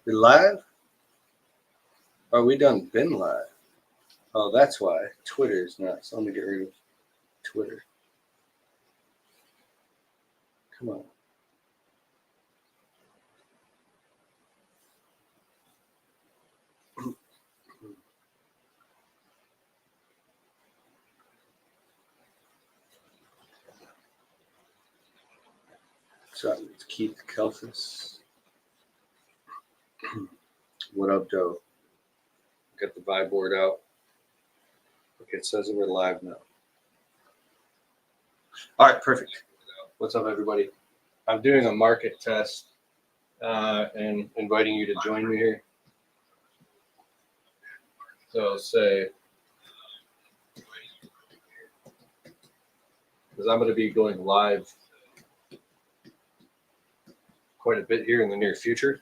We live? Are we done been live? Oh, that's why. Twitter is not. So let me get rid of Twitter. Come on. So it's Keith Kelfis. What up, Doe? Got the vibe board out. Okay, it says that we're live now. All right, perfect. What's up, everybody? I'm doing a market test and inviting you to join me here. So I'll say, because I'm going to be going live quite a bit here in the near future.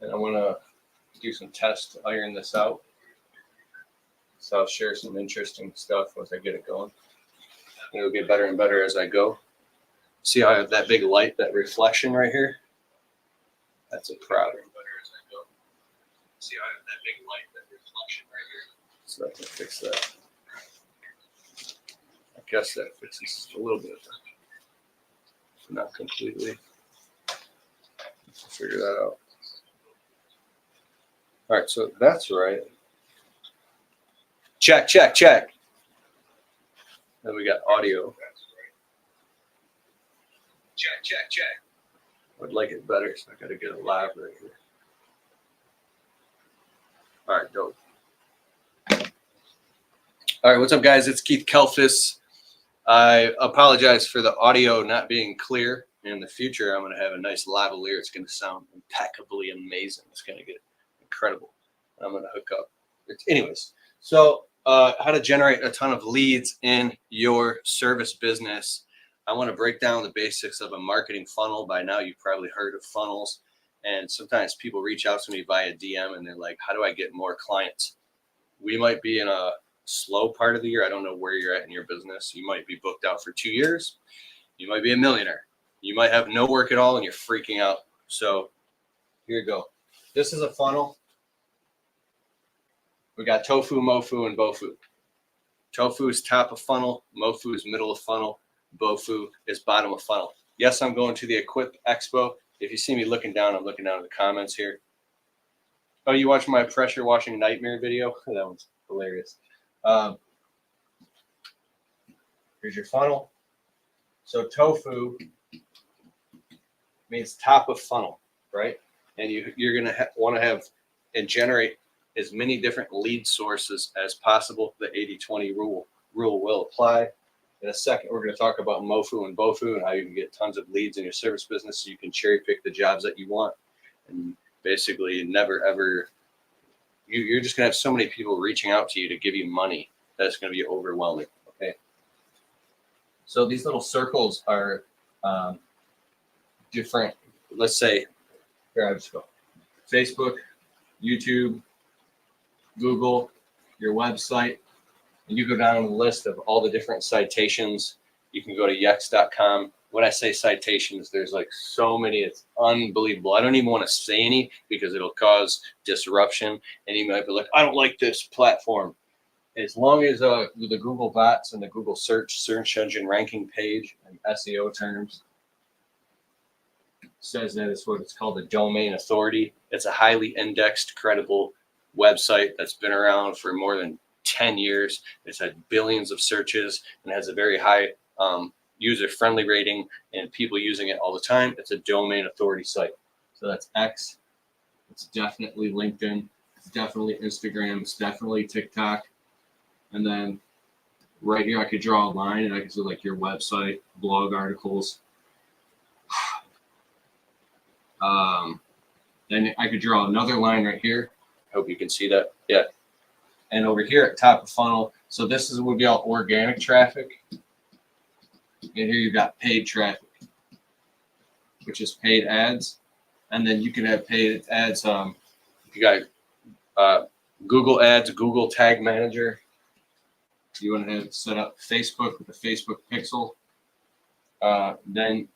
And I want to do some tests to iron this out. So I'll share some interesting stuff once I get it going. And it'll get better and better as I go. See how I have that big light, that reflection right here? That's a problem. See how I have that big light, that reflection right here? So I can fix that. I guess that fixes a little bit of that. Not completely. Let's figure that out. All right, so that's right. Check, check, check. Then we got audio. Check, check, check. I'd like it better, so I got to get it live right here. All right, dope. All right, what's up, guys? It's Keith Kelfis. I apologize for the audio not being clear. In the future, I'm going to have a nice lavalier. It's going to sound impeccably amazing. It's going to get incredible. I'm going to hook up. Anyways, so how to generate a ton of leads in your service business. I want to break down the basics of a marketing funnel. By now, you've probably heard of funnels. And sometimes people reach out to me via DM and they're like, how do I get more clients? We might be in a slow part of the year. I don't know where you're at in your business. You might be booked out for 2 years. You might be a millionaire. You might have no work at all and you're freaking out. So here you go. This is a funnel. We got tofu, mofu, and BOFU. Tofu is top of funnel. Mofu is middle of funnel. BOFU is bottom of funnel. Yes, I'm going to the Equip Expo. If you see me looking down, I'm looking down in the comments here. Oh, you watched my pressure washing nightmare video? That one's hilarious. Here's your funnel. So tofu means top of funnel, right? And you're going to want to have and generate as many different lead sources as possible. The 80-20 rule will apply. In a second, we're going to talk about mofu and BOFU and how you can get tons of leads in your service business so you can cherry pick the jobs that you want. And basically never, ever, you're just going to have so many people reaching out to you to give you money that it's going to be overwhelming, okay? So these little circles are different. Let's say, here I just go. Facebook, YouTube, Google, your website, and you go down the list of all the different citations. You can go to yext.com. When I say citations, there's like so many, it's unbelievable. I don't even want to say any because it'll cause disruption. And you might be like, I don't like this platform. As long as the Google bots and the Google search engine ranking page and SEO terms says that it's what it's called a domain authority. It's a highly indexed, credible website that's been around for more than 10 years. It's had billions of searches and has a very high user-friendly rating and people using it all the time. It's a domain authority site. So that's X. It's definitely LinkedIn. It's definitely Instagram. It's definitely TikTok. And then right here, I could draw a line and I could say like your website, blog articles. Then I could draw another line right here. I hope you can see that. Yeah. And over here at top of funnel, so this would be all organic traffic. And here you've got paid traffic, which is paid ads. And then you can have paid ads. You got Google Ads, Google Tag Manager. You want to have it set up Facebook with the Facebook pixel. Then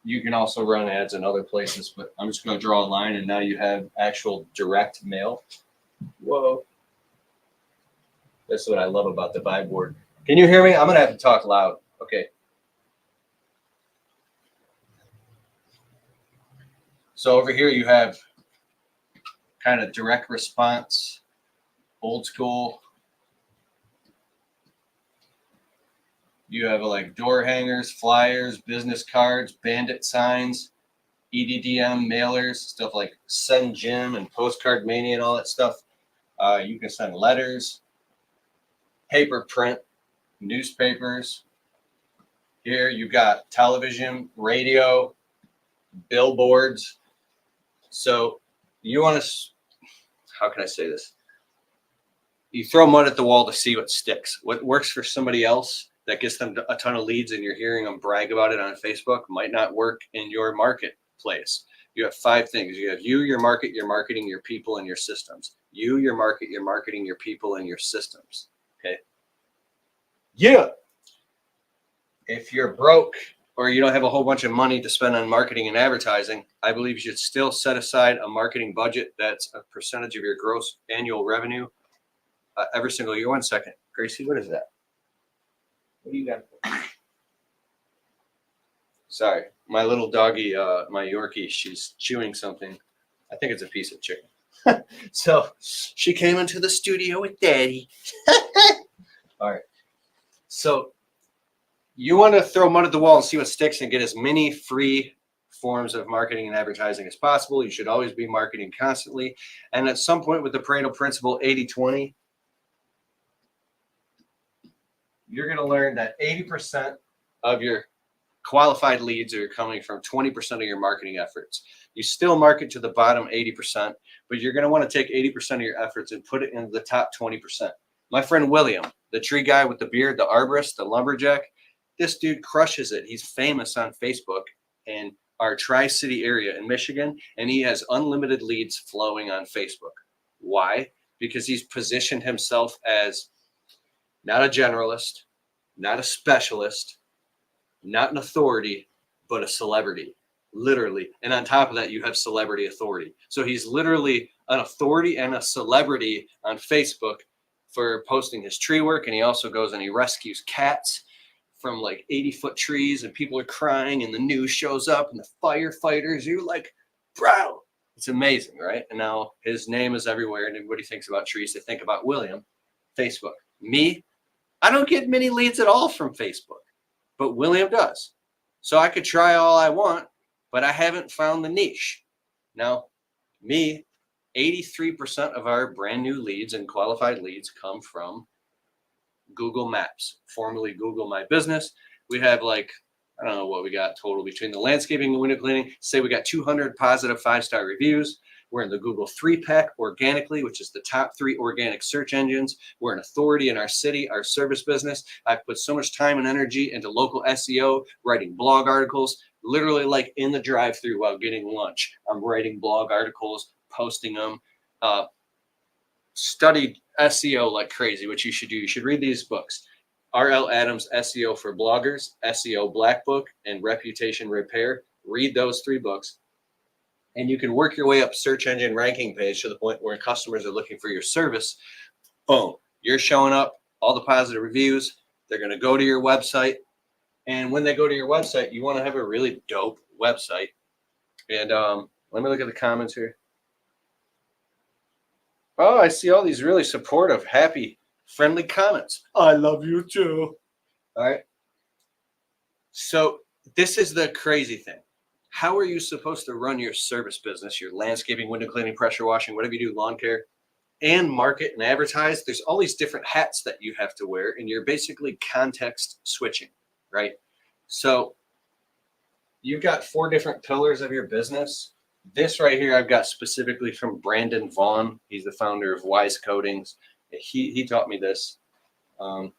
You can also run ads in other places, but I'm just going to draw a line, and now you have actual direct mail. Whoa. That's what I love about the vibe board. Can you hear me? I'm going to have to talk loud. Okay. So over here you have kind of direct response, old school. You have like door hangers, flyers, business cards, bandit signs, EDDM mailers, stuff like Send Jim and Postcard Mania and all that stuff. You can send letters, paper print, newspapers. Here you've got television, radio, billboards. So you want to, how can I say this? You throw mud at the wall to see what sticks. What works for somebody else that gets them a ton of leads and you're hearing them brag about it on Facebook might not work in your marketplace. You have 5 things. You have you, your market, your marketing, your people, and your systems. You, your market, your marketing, your people, and your systems. Okay. Yeah. If you're broke or you don't have a whole bunch of money to spend on marketing and advertising, I believe you should still set aside a marketing budget that's a percentage of your gross annual revenue every single year. 1 second. Gracie, what is that? What do you got? Sorry, my little doggy, my Yorkie, she's chewing something. I think it's a piece of chicken. So she came into the studio with Daddy. All right. So you want to throw mud at the wall and see what sticks and get as many free forms of marketing and advertising as possible. You should always be marketing constantly. And at some point with the Pareto principle 80-20, you're going to learn that 80% of your qualified leads are coming from 20% of your marketing efforts. You still market to the bottom 80%, but you're going to want to take 80% of your efforts and put it into the top 20%. My friend William, the tree guy with the beard, the arborist, the lumberjack, this dude crushes it. He's famous on Facebook in our Tri-City area in Michigan, and he has unlimited leads flowing on Facebook. Why? Because he's positioned himself as not a generalist, not a specialist, not an authority, but a celebrity, literally. And on top of that, you have celebrity authority. So he's literally an authority and a celebrity on Facebook for posting his tree work. And he also goes and he rescues cats from like 80-foot trees, and people are crying, and the news shows up, and the firefighters, you're like, bro, it's amazing, right? And now his name is everywhere, and everybody thinks about trees. They think about William, Facebook. Me, I don't get many leads at all from Facebook. But William does. So I could try all I want, but I haven't found the niche. Now, me, 83% of our brand new leads and qualified leads come from Google Maps, formerly Google My Business. We have like, I don't know what we got total between the landscaping and window cleaning. Say we got 200 positive 5-star reviews. We're in the Google 3-pack organically, which is the top 3 organic search engines. We're an authority in our city, our service business. I've put so much time and energy into local SEO, writing blog articles, literally like in the drive-thru while getting lunch. I'm writing blog articles, posting them, studied SEO like crazy, which you should do. You should read these books. R.L. Adams, SEO for Bloggers, SEO Black Book, and Reputation Repair. Read those 3 books. And you can work your way up search engine ranking page to the point where customers are looking for your service. Boom, you're showing up, all the positive reviews. They're going to go to your website. And when they go to your website, you want to have a really dope website. And let me look at the comments here. Oh, I see all these really supportive, happy, friendly comments. I love you too. All right. So this is the crazy thing. How are you supposed to run your service business, your landscaping, window cleaning, pressure washing, whatever you do, lawn care, and market and advertise? There's all these different hats that you have to wear, and you're basically context switching, right? So you've got 4 different pillars of your business. This right here I've got specifically from Brandon Vaughn. He's the founder of Wise Coatings. He taught me this. So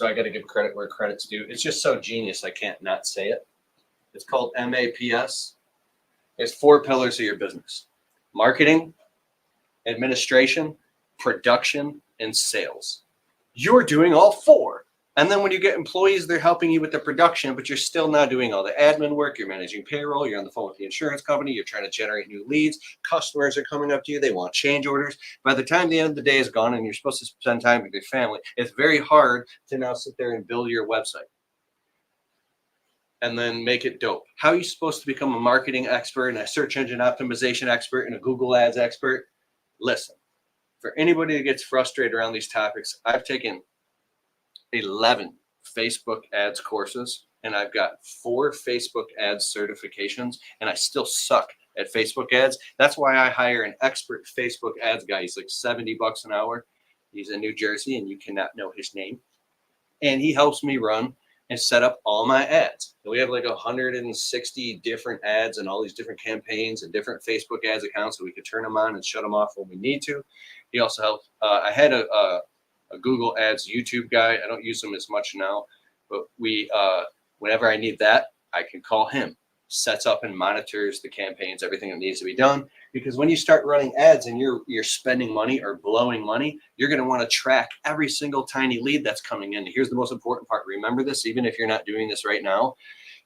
I got to give credit where credit's due. It's just so genius I can't not say it. It's called MAPS. It's 4 pillars of your business: marketing, administration, production, and sales. You're doing all 4. And then when you get employees, they're helping you with the production, but you're still not doing all the admin work. You're managing payroll. You're on the phone with the insurance company. You're trying to generate new leads. Customers are coming up to you. They want change orders. By the time the end of the day is gone and you're supposed to spend time with your family, it's very hard to now sit there and build your website and then make it dope. How are you supposed to become a marketing expert and a search engine optimization expert and a Google Ads expert? Listen, for anybody that gets frustrated around these topics, I've taken 11 Facebook ads courses, and I've got 4 Facebook ads certifications, and I still suck at Facebook ads. That's why I hire an expert Facebook ads guy. He's like $70 an hour. He's in New Jersey, and you cannot know his name. And he helps me run and set up all my ads. And we have like 160 different ads and all these different campaigns and different Facebook ads accounts, so we could turn them on and shut them off when we need to. He also helped. I had a Google Ads YouTube guy. I don't use him as much now, but whenever I need that, I can call him. Sets up and monitors the campaigns, everything that needs to be done. Because when you start running ads and you're spending money or blowing money, you're going to want to track every single tiny lead that's coming in. Here's the most important part. Remember this, even if you're not doing this right now,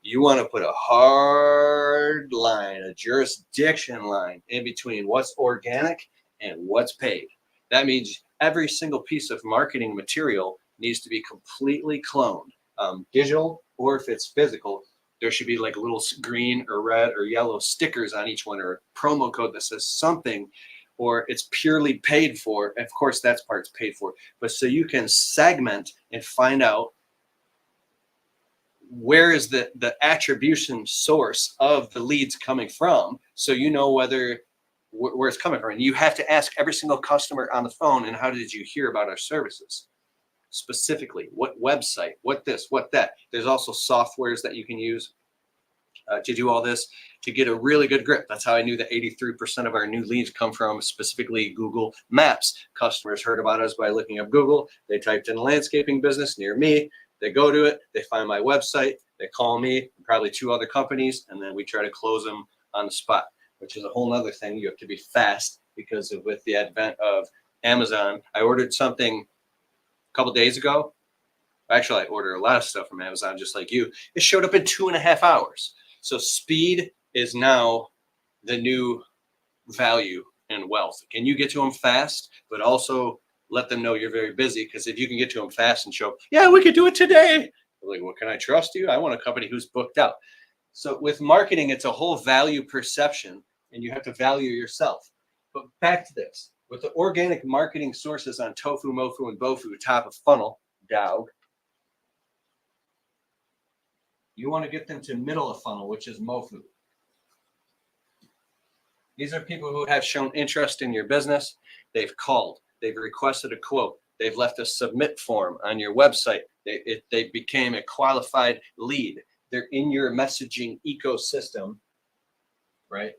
you want to put a hard line, a jurisdiction line in between what's organic and what's paid. That means every single piece of marketing material needs to be completely cloned, digital, or if it's physical, there should be like little green or red or yellow stickers on each one, or a promo code that says something, or it's purely paid for. Of course, that part's paid for, but so you can segment and find out where is the attribution source of the leads coming from, so you know where it's coming from. And you have to ask every single customer on the phone, and how did you hear about our services? Specifically, what website, what this, what that. There's also softwares that you can use to do all this, to get a really good grip. That's how I knew that 83% of our new leads come from specifically Google Maps. Customers heard about us by looking up Google. They typed in landscaping business near me. They go to it. They find my website. They call me, and probably 2 other companies, and then we try to close them on the spot, which is a whole nother thing. You have to be fast because with the advent of Amazon. I ordered something couple days ago. Actually, I ordered a lot of stuff from Amazon, just like you. It showed up in 2.5 hours. So speed is now the new value in wealth. Can you get to them fast, but also let them know you're very busy? Because if you can get to them fast and show, yeah, we could do it today. They're like, well, can I trust you? I want a company who's booked out. So with marketing, it's a whole value perception, and you have to value yourself. But back to this. With the organic marketing sources on Tofu, Mofu, and BOFU, top of funnel, Dog, you want to get them to middle of funnel, which is Mofu. These are people who have shown interest in your business. They've called. They've requested a quote. They've left a submit form on your website. They became a qualified lead. They're in your messaging ecosystem, right?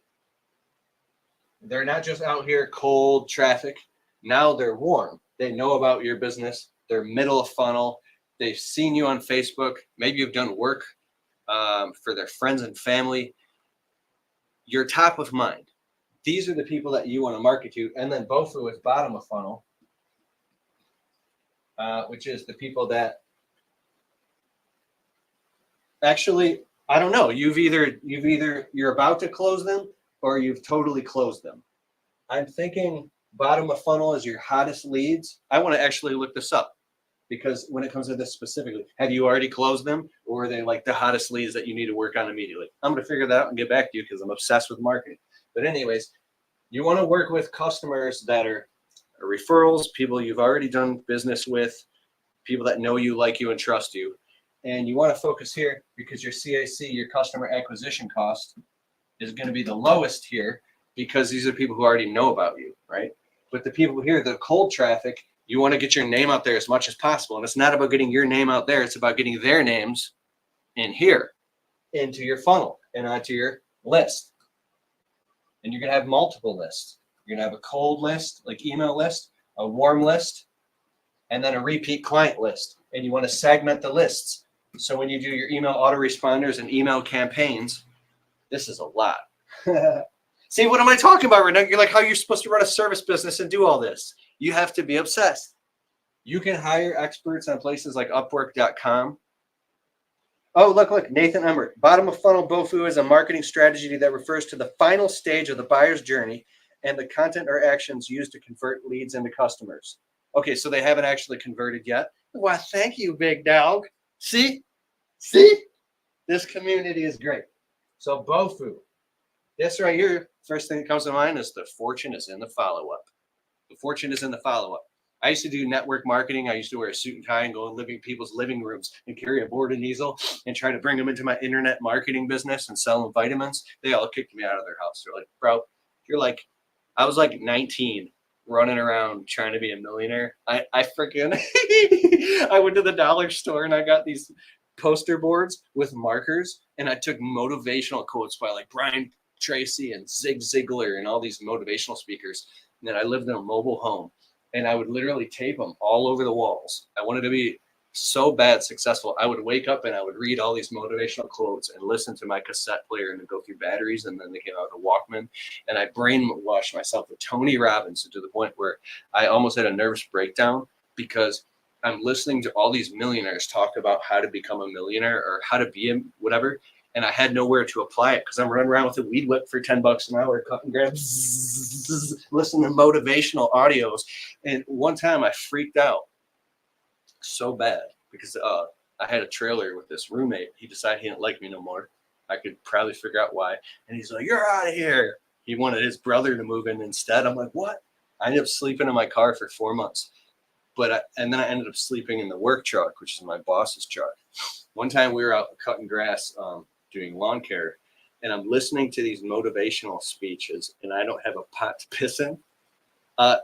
They're not just out here cold traffic. Now they're warm. They know about your business. They're middle of funnel. They've seen you on Facebook. Maybe you've done work for their friends and family. You're top of mind. These are the people that you want to market to. And then BOFU is bottom of funnel, which is the people that actually, I don't know. You're about to close them, or you've totally closed them. I'm thinking bottom of funnel is your hottest leads. I want to actually look this up, because when it comes to this specifically, have you already closed them, or are they like the hottest leads that you need to work on immediately? I'm going to figure that out and get back to you, because I'm obsessed with marketing. But anyways, you want to work with customers that are referrals, people you've already done business with, people that know you, like you, and trust you. And you want to focus here because your CAC, your customer acquisition cost, is going to be the lowest here, because these are people who already know about you, right? But the people here, the cold traffic, you want to get your name out there as much as possible. And it's not about getting your name out there. It's about getting their names in here, into your funnel and onto your list. And you're going to have multiple lists. You're going to have a cold list, like email list, a warm list, and then a repeat client list. And you want to segment the lists. So when you do your email autoresponders and email campaigns, this is a lot. See, what am I talking about right now? You're like, how you're supposed to run a service business and do all this? You have to be obsessed. You can hire experts on places like Upwork.com. Oh, look, Nathan Emmert. Bottom of funnel BOFU is a marketing strategy that refers to the final stage of the buyer's journey and the content or actions used to convert leads into customers. Okay, so they haven't actually converted yet. Why, thank you, big dog. See? This community is great. So BOFU. This right here, first thing that comes to mind is the fortune is in the follow-up. The fortune is in the follow-up. I used to do network marketing. I used to wear a suit and tie and go in people's living rooms and carry a board and easel and try to bring them into my internet marketing business and sell them vitamins. They all kicked me out of their house. They're like, bro, you're like, I was like 19 running around trying to be a millionaire. I freaking, I went to the dollar store and I got these poster boards with markers and I took motivational quotes by like Brian Tracy and Zig Ziglar and all these motivational speakers. And then I lived in a mobile home. And I would literally tape them all over the walls. I wanted to be so bad successful. I would wake up and I would read all these motivational quotes and listen to my cassette player and go through batteries. And then they came out with a Walkman. And I brainwashed myself with Tony Robbins to the point where I almost had a nervous breakdown because I'm listening to all these millionaires talk about how to become a millionaire or how to be a whatever. And I had nowhere to apply it because I'm running around with a weed whip for $10 an hour, cut and grab, listening to motivational audios. And one time I freaked out so bad because I had a trailer with this roommate. He decided he didn't like me no more. I could probably figure out why. And he's like, you're out of here. He wanted his brother to move in instead. I'm like, what? I ended up sleeping in my car for 4 months. And then I ended up sleeping in the work truck, which is my boss's truck. One time we were out cutting grass, doing lawn care, and I'm listening to these motivational speeches, and I don't have a pot to piss in.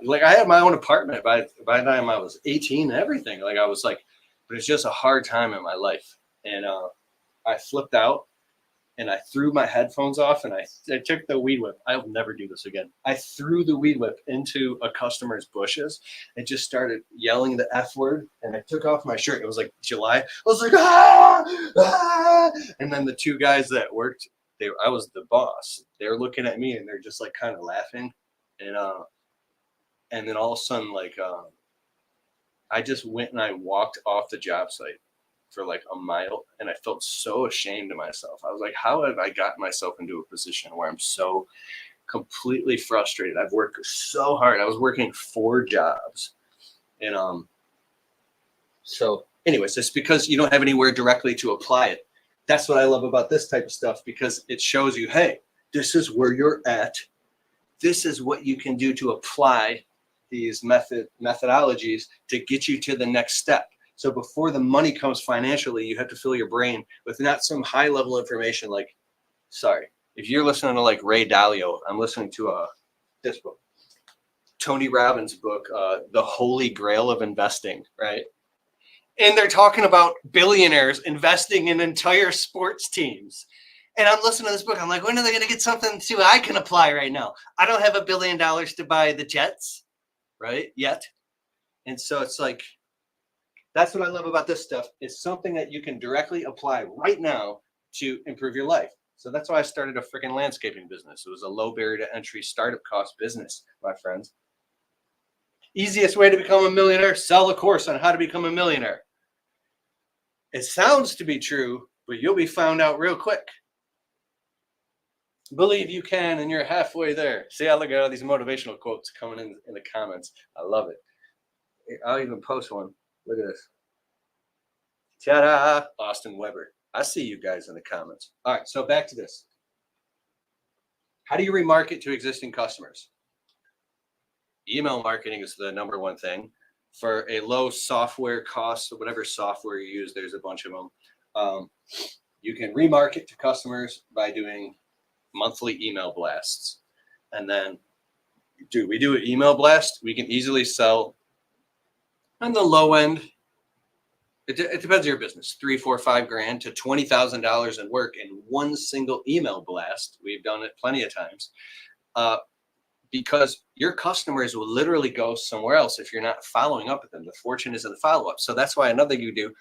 Like I had my own apartment by the time I was 18 and everything. Like I was like, but it's just a hard time in my life. And I flipped out and I threw my headphones off and I took the weed whip. I will never do this again. I threw the weed whip into a customer's bushes and just started yelling the F word. And I took off my shirt. It was like July. I was like, ah! And then the two guys that worked, I was the boss. They're looking at me and they're just like kind of laughing. And then all of a sudden, like, I just went and I walked off the job site for like a mile, and I felt so ashamed of myself. I was like, how have I gotten myself into a position where I'm so completely frustrated? I've worked so hard. I was working 4 jobs. And so anyways, it's because you don't have anywhere directly to apply it. That's what I love about this type of stuff, because it shows you, hey, this is where you're at. This is what you can do to apply these methodologies to get you to the next step. So before the money comes financially, you have to fill your brain with not some high level information. Like, sorry, if you're listening to like Ray Dalio, I'm listening to this book, Tony Robbins' book, The Holy Grail of Investing, right? And they're talking about billionaires investing in entire sports teams. And I'm listening to this book. I'm like, when are they going to get something to I can apply right now? I don't have $1 billion to buy the Jets, right? Yet. And so it's like, that's what I love about this stuff. It's something that you can directly apply right now to improve your life. So that's why I started a freaking landscaping business. It was a low barrier to entry startup cost business, my friends. Easiest way to become a millionaire, sell a course on how to become a millionaire. It sounds to be true, but you'll be found out real quick. Believe you can, and you're halfway there. See, I look at all these motivational quotes coming in the comments. I love it. I'll even post one. Look at this. Ta-da! Austin Weber. I see you guys in the comments. All right, so back to this. How do you remarket to existing customers? Email marketing is the number one thing. For a low software cost, so whatever software you use, there's a bunch of them. You can remarket to customers by doing monthly email blasts. And then, we do an email blast. We can easily sell on the low end. It depends on your business. $3, $4, $5 grand to $20,000 in work in one single email blast. We've done it plenty of times. Because your customers will literally go somewhere else if you're not following up with them. The fortune is in the follow-up. So that's why another thing you do,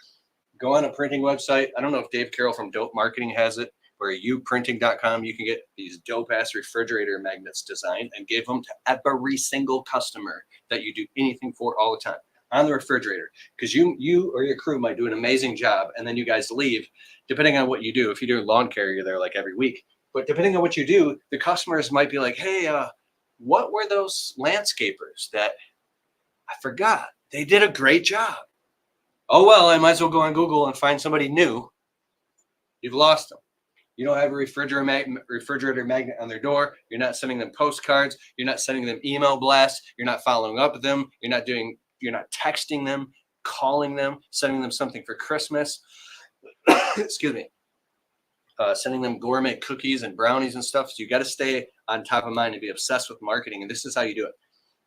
go on a printing website. I don't know if Dave Carroll from Dope Marketing has it, where youprinting.com, you can get these dope-ass refrigerator magnets designed and give them to every single customer that you do anything for all the time. on the refrigerator, because you or your crew might do an amazing job, and then you guys leave. Depending on what you do, if you do lawn care, you're there like every week. But depending on what you do, the customers might be like, hey, what were those landscapers that I forgot? They did a great job. Oh, well, I might as well go on Google and find somebody new. You've lost them. You don't have a refrigerator magnet on their door. You're not sending them postcards. You're not sending them email blasts. You're not following up with them. You're not texting them, calling them, sending them something for Christmas. Excuse me. Sending them gourmet cookies and brownies and stuff. So you got to stay on top of mind and be obsessed with marketing. And this is how you do it.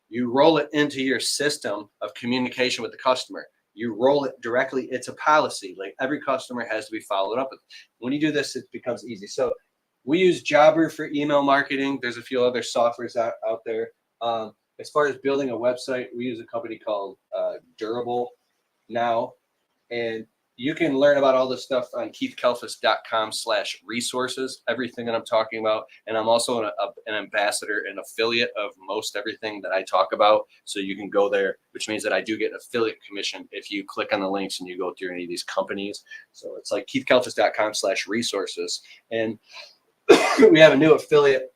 You roll it into your system of communication with the customer. You roll it directly. It's a policy. Like every customer has to be followed up with. When you do this, it becomes easy. So we use Jobber for email marketing. There's a few other softwares out there. As far as building a website, we use a company called Durable now. And you can learn about all this stuff on keithkelfis.com/resources, everything that I'm talking about. And I'm also an ambassador and affiliate of most everything that I talk about. So you can go there, which means that I do get an affiliate commission if you click on the links and you go through any of these companies. So it's like keithkelfis.com/resources. And we have a new affiliate,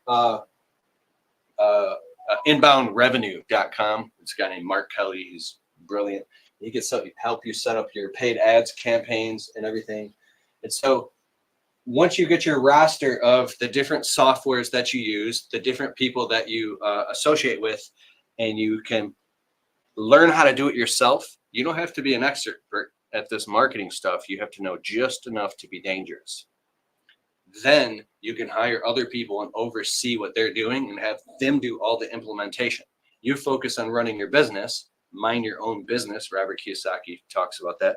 inboundrevenue.com. It's a guy named Mark Kelly. He's brilliant. He can help you set up your paid ads, campaigns, and everything. And so once you get your roster of the different softwares that you use, the different people that you associate with, and you can learn how to do it yourself, you don't have to be an expert at this marketing stuff. You have to know just enough to be dangerous. Then you can hire other people and oversee what they're doing and have them do all the implementation. You focus on running your business. Mind your own business. Robert Kiyosaki talks about that.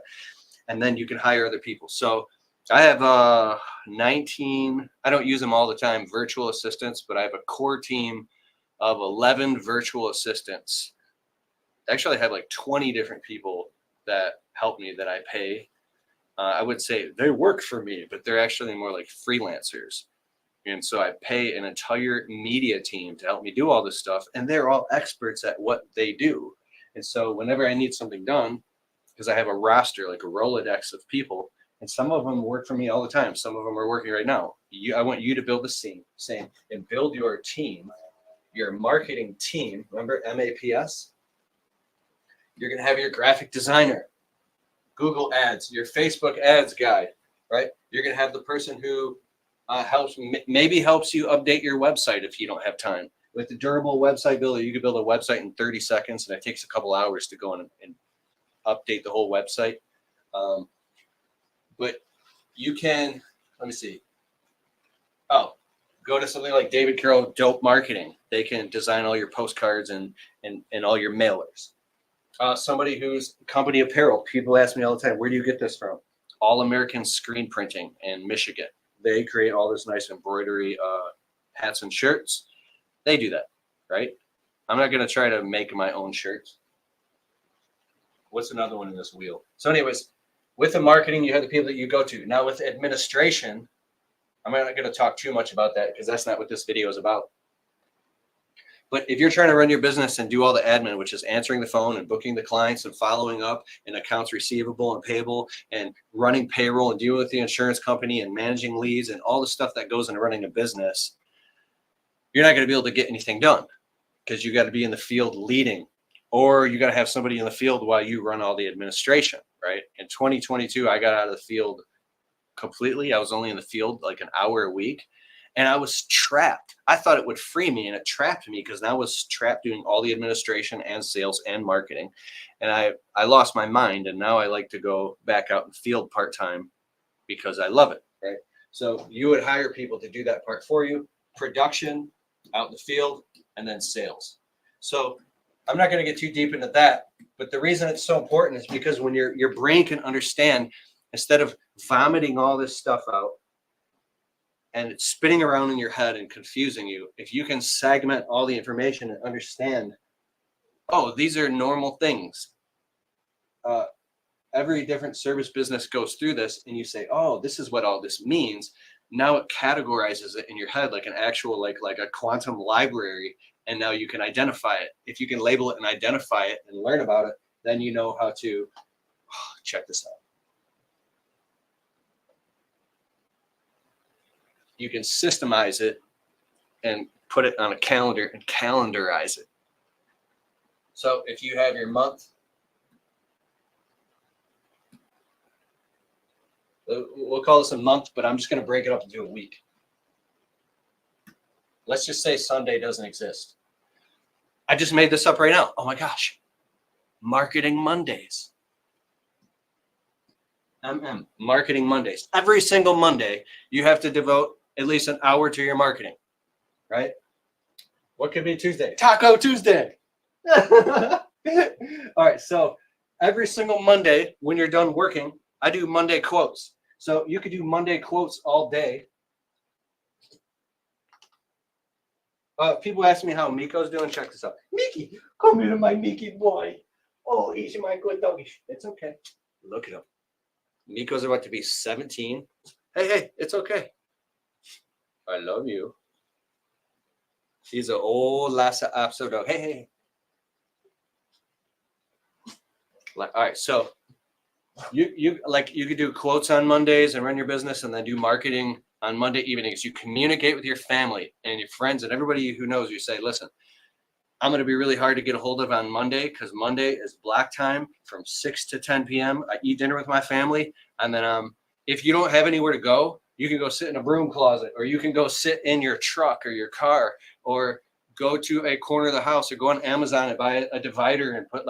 And then you can hire other people. So I have 19, I don't use them all the time, virtual assistants, but I have a core team of 11 virtual assistants. Actually, I have like 20 different people that help me that I pay. I would say they work for me, but they're actually more like freelancers. And so I pay an entire media team to help me do all this stuff. And they're all experts at what they do. And so whenever I need something done, because I have a roster, like a Rolodex of people, and some of them work for me all the time. Some of them are working right now. I want you to build the same and build your team, your marketing team. Remember MAPS? You're going to have your graphic designer, Google ads, your Facebook ads guy, right? You're going to have the person who helps you update your website if you don't have time. With the Durable website builder, you can build a website in 30 seconds, and it takes a couple hours to go in and update the whole website. But you can, let me see. Oh, go to something like David Carroll Dope Marketing. They can design all your postcards and all your mailers. Somebody who's company apparel. People ask me all the time, where do you get this from? All American Screen Printing in Michigan. They create all this nice embroidery hats and shirts. They do that, right? I'm not going to try to make my own shirts. What's another one in this wheel? So anyways, with the marketing, you have the people that you go to. Now with administration, I'm not going to talk too much about that because that's not what this video is about. But if you're trying to run your business and do all the admin, which is answering the phone and booking the clients and following up and accounts receivable and payable and running payroll and dealing with the insurance company and managing leads and all the stuff that goes into running a business, you're not going to be able to get anything done because you got to be in the field leading, or you got to have somebody in the field while you run all the administration, right? In 2022, I got out of the field completely. I was only in the field like an hour a week, and I was trapped. I thought it would free me, and it trapped me because I was trapped doing all the administration and sales and marketing, and I lost my mind, and now I like to go back out in the field part-time because I love it, right? So you would hire people to do that part for you. Production, out in the field, and then sales. So I'm not going to get too deep into that, but the reason it's so important is because when your brain can understand, instead of vomiting all this stuff out and it's spinning around in your head and confusing you, if you can segment all the information and understand, oh, these are normal things. Every different service business goes through this, and you say, oh, this is what all this means. Now it categorizes it in your head like an actual, like a quantum library. And now you can identify it. If you can label it and identify it and learn about it, then you know how to check this out. You can systemize it and put it on a calendar and calendarize it. So if you have your month, we'll call this a month, but I'm just going to break it up into a week. Let's just say Sunday doesn't exist. I just made this up right now. Oh my gosh. Marketing Mondays. Marketing Mondays. Every single Monday, you have to devote at least an hour to your marketing, right? What could be Tuesday? Taco Tuesday. All right. So every single Monday when you're done working, I do Monday quotes. So you could do Monday quotes all day. People ask me how Miko's doing. Check this out. Mickey, come here, my Mickey boy. Oh, he's my good doggy. It's okay. Look at him. Miko's about to be 17. Hey, it's okay. I love you. He's an old Lhasa Apso dog. Hey. All right, so you could do quotes on Mondays and run your business, and then do marketing on Monday evenings. You communicate with your family and your friends and everybody who knows you. Say, listen, I'm going to be really hard to get a hold of on Monday because Monday is black time from 6 to 10 p.m. I eat dinner with my family. And then if you don't have anywhere to go, you can go sit in a broom closet, or you can go sit in your truck or your car, or go to a corner of the house, or go on Amazon and buy a divider and put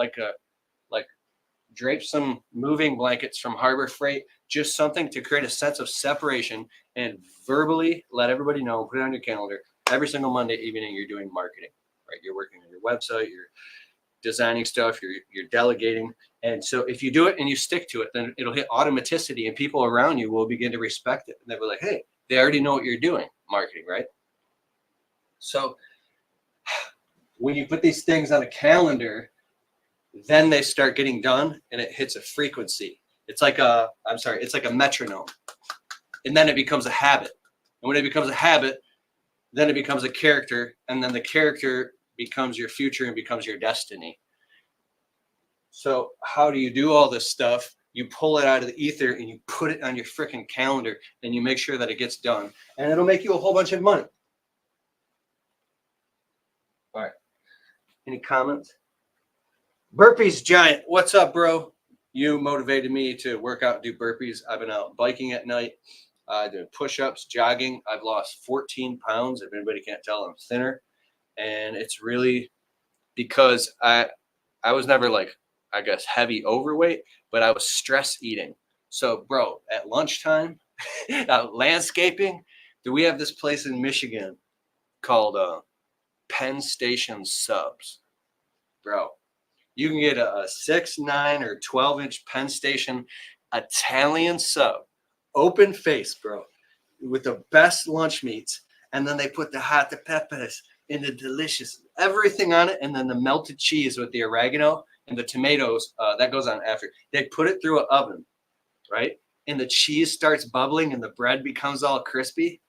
drape some moving blankets from Harbor Freight, just something to create a sense of separation, and verbally let everybody know, put it on your calendar. Every single Monday evening, you're doing marketing, right? You're working on your website, you're designing stuff, you're delegating. And so if you do it and you stick to it, then it'll hit automaticity, and people around you will begin to respect it. And they'll be like, hey, they already know what you're doing, marketing, right? So when you put these things on a calendar, then they start getting done, and it hits a frequency. It's like a metronome. And then it becomes a habit. And when it becomes a habit, then it becomes a character, and then the character becomes your future and becomes your destiny. So how do you do all this stuff? You pull it out of the ether and you put it on your freaking calendar, and you make sure that it gets done, and it'll make you a whole bunch of money. All right. Any comments? Burpees Giant, what's up, bro? You motivated me to work out and do burpees. I've been out biking at night, doing push-ups, jogging. I've lost 14 pounds. If anybody can't tell, I'm thinner. And it's really because I was never heavy overweight, but I was stress eating. So, bro, at lunchtime, landscaping, we have this place in Michigan called Penn Station Subs. Bro, you can get a 6'9" or 12-inch Penn Station Italian sub, open face, bro, with the best lunch meats. And then they put the hot peppers and the delicious everything on it, and then the melted cheese with the oregano and the tomatoes that goes on after. They put it through an oven, right? And the cheese starts bubbling and the bread becomes all crispy.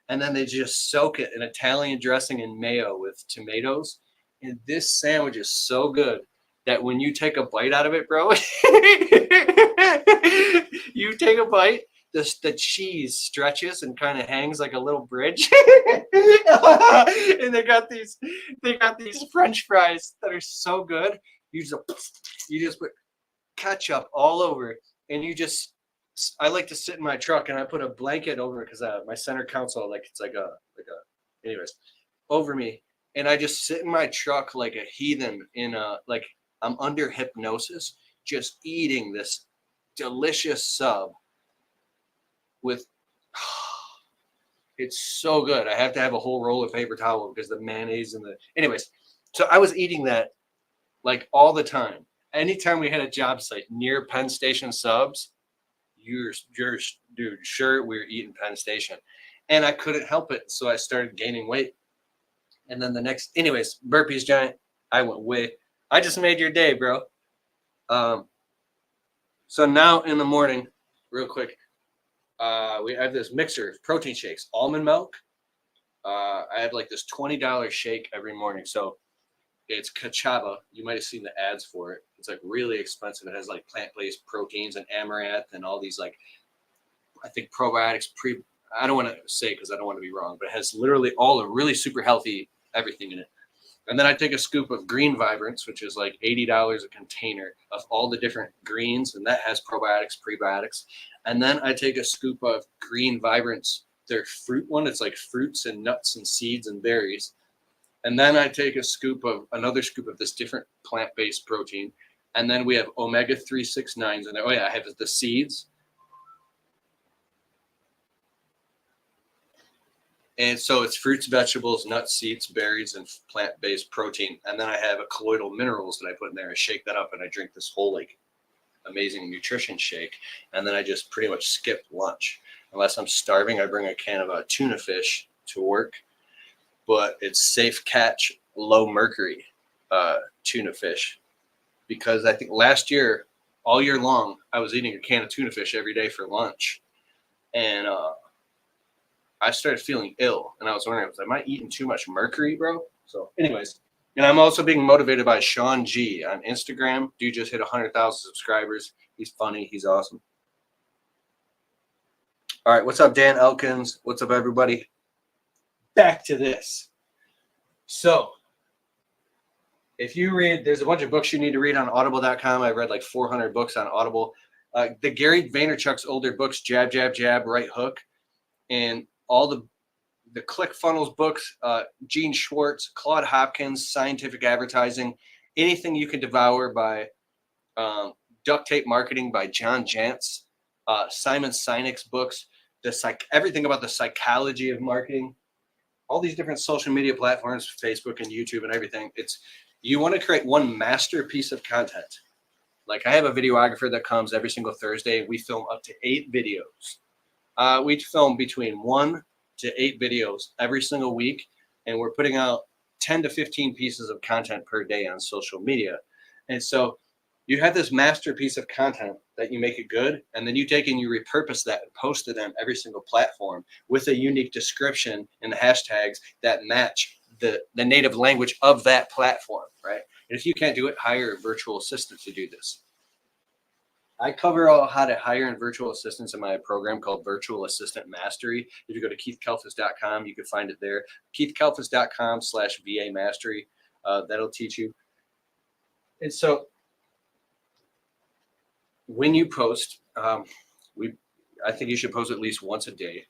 And then they just soak it in Italian dressing and mayo with tomatoes. And this sandwich is so good that when you take a bite out of it, bro, you take a bite, the cheese stretches and kind of hangs like a little bridge. And they got these French fries that are so good. You just put ketchup all over it, and I like to sit in my truck and I put a blanket over it because my center console, anyways, over me. And I just sit in my truck like a heathen I'm under hypnosis, just eating this delicious sub with, it's so good. I have to have a whole roll of paper towel because the mayonnaise anyways. So I was eating that like all the time. Anytime we had a job site near Penn Station Subs, dude, sure, we were eating Penn Station. And I couldn't help it. So I started gaining weight. And then anyways, Burpees Giant, I just made your day, bro. So now in the morning, real quick, we have this mixer of protein shakes, almond milk. I have like this $20 shake every morning. So It's cachava. You might have seen the ads for it. It's like really expensive. It has like plant-based proteins and amaranth and all these like, I think probiotics, I don't want to say because I don't want to be wrong, but it has literally all a really super healthy everything in it. And then I take a scoop of Green Vibrance, which is like $80 a container of all the different greens, and that has probiotics, prebiotics. And then I take a scoop of Green Vibrance, their fruit one. It's like fruits and nuts and seeds and berries. And then I take another scoop of this different plant-based protein. And then we have omega-369s in there. Oh yeah, I have the seeds. And so it's fruits, vegetables, nuts, seeds, berries, and plant-based protein. And then I have a colloidal minerals that I put in there. I shake that up and I drink this whole like amazing nutrition shake. And then I just pretty much skip lunch. Unless I'm starving, I bring a can of tuna fish to work. But it's safe catch, low mercury tuna fish. Because I think last year, all year long, I was eating a can of tuna fish every day for lunch. And I started feeling ill, and I was wondering, am I eating too much mercury, bro? So anyways, and I'm also being motivated by Sean G on Instagram. Dude just hit 100,000 subscribers. He's funny. He's awesome. All right. What's up, Dan Elkins? What's up, everybody? Back to this. So if you read, there's a bunch of books you need to read on audible.com. I've read like 400 books on Audible. The Gary Vaynerchuk's older books, Jab, Jab, Jab, Right Hook, and all the ClickFunnels books, Gene Schwartz, Claude Hopkins, Scientific Advertising, anything you can devour by Duct Tape Marketing by John Jantz, Simon Sinek's books, everything about the psychology of marketing, all these different social media platforms, Facebook and YouTube and everything. You want to create one master piece of content. Like I have a videographer that comes every single Thursday. We film up to 8 videos. We film between 1 to 8 videos every single week, and we're putting out 10 to 15 pieces of content per day on social media. And so you have this masterpiece of content that you make it good, and then you take and you repurpose that and post it on every single platform with a unique description and the hashtags that match the native language of that platform, right? And if you can't do it, hire a virtual assistant to do this. I cover how to hire and virtual assistants in my program called Virtual Assistant Mastery. If you go to keithkelfis.com, you can find it there. keithkelfis.com/VA Mastery. That'll teach you. And so when you post, I think you should post at least once a day.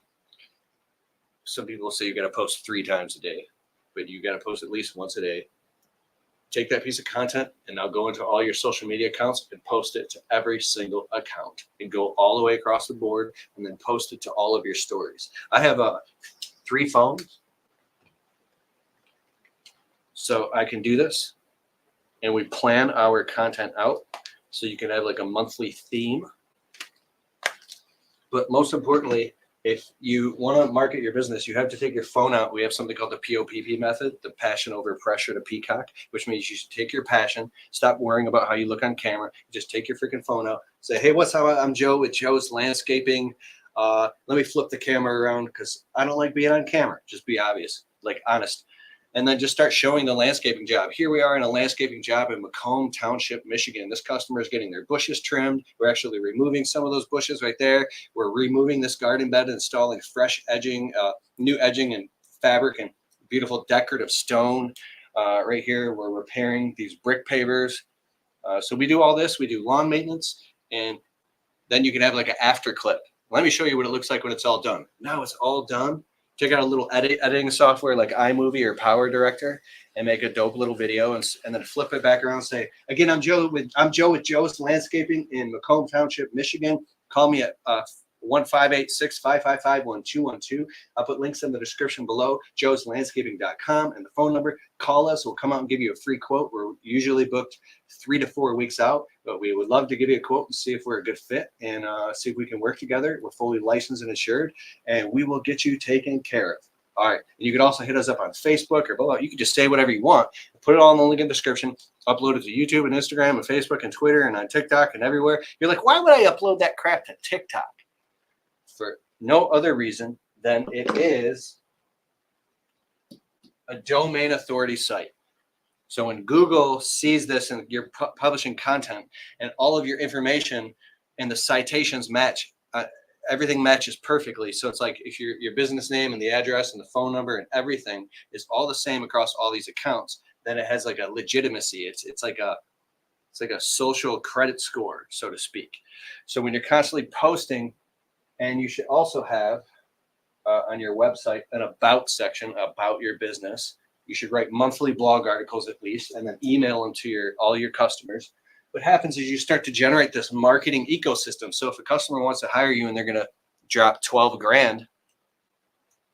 Some people say you got to post 3 times a day, but you got to post at least once a day. Take that piece of content and now go into all your social media accounts and post it to every single account and go all the way across the board and then post it to all of your stories. I have 3 phones, so I can do this, and we plan our content out so you can have like a monthly theme. But most importantly, if you want to market your business, you have to take your phone out. We have something called the POPP method, the passion over pressure to peacock, which means you should take your passion, stop worrying about how you look on camera, just take your freaking phone out, say, hey, what's up? I'm Joe with Joe's Landscaping. Let me flip the camera around because I don't like being on camera. Just be obvious, like honest. And then just start showing the landscaping job. Here we are in a landscaping job in Macomb Township, Michigan. This customer is getting their bushes trimmed. We're actually removing some of those bushes right there. We're removing this garden bed, installing fresh edging, new edging and fabric and beautiful decorative stone. Right here, we're repairing these brick pavers. So we do all this. We do lawn maintenance. And then you can have like an after clip. Let me show you what it looks like when it's all done. Now it's all done. Check out a little editing software like iMovie or Power Director and make a dope little video and then flip it back around and say, again, I'm Joe with Joe's Landscaping in Macomb Township, Michigan. Call me at 1-586-555-1212. I'll put links in the description below, joeslandscaping.com, and the phone number. Call us. We'll come out and give you a free quote. We're usually booked 3 to 4 weeks out, but we would love to give you a quote and see if we're a good fit and see if we can work together. We're fully licensed and insured, and we will get you taken care of. All right. And you can also hit us up on Facebook or below. You can just say whatever you want. Put it all in the link in the description. Upload it to YouTube and Instagram and Facebook and Twitter and on TikTok and everywhere. You're like, why would I upload that crap to TikTok? For no other reason than it is a domain authority site. So when Google sees this and you're publishing content and all of your information and the citations match, everything matches perfectly. So it's like if your business name and the address and the phone number and everything is all the same across all these accounts, then it has like a legitimacy. It's like a social credit score, so to speak. So when you're constantly posting, and you should also have on your website an about section about your business. You should write monthly blog articles at least, and then email them to all your customers. What happens is you start to generate this marketing ecosystem. So if a customer wants to hire you and they're going to drop 12 grand,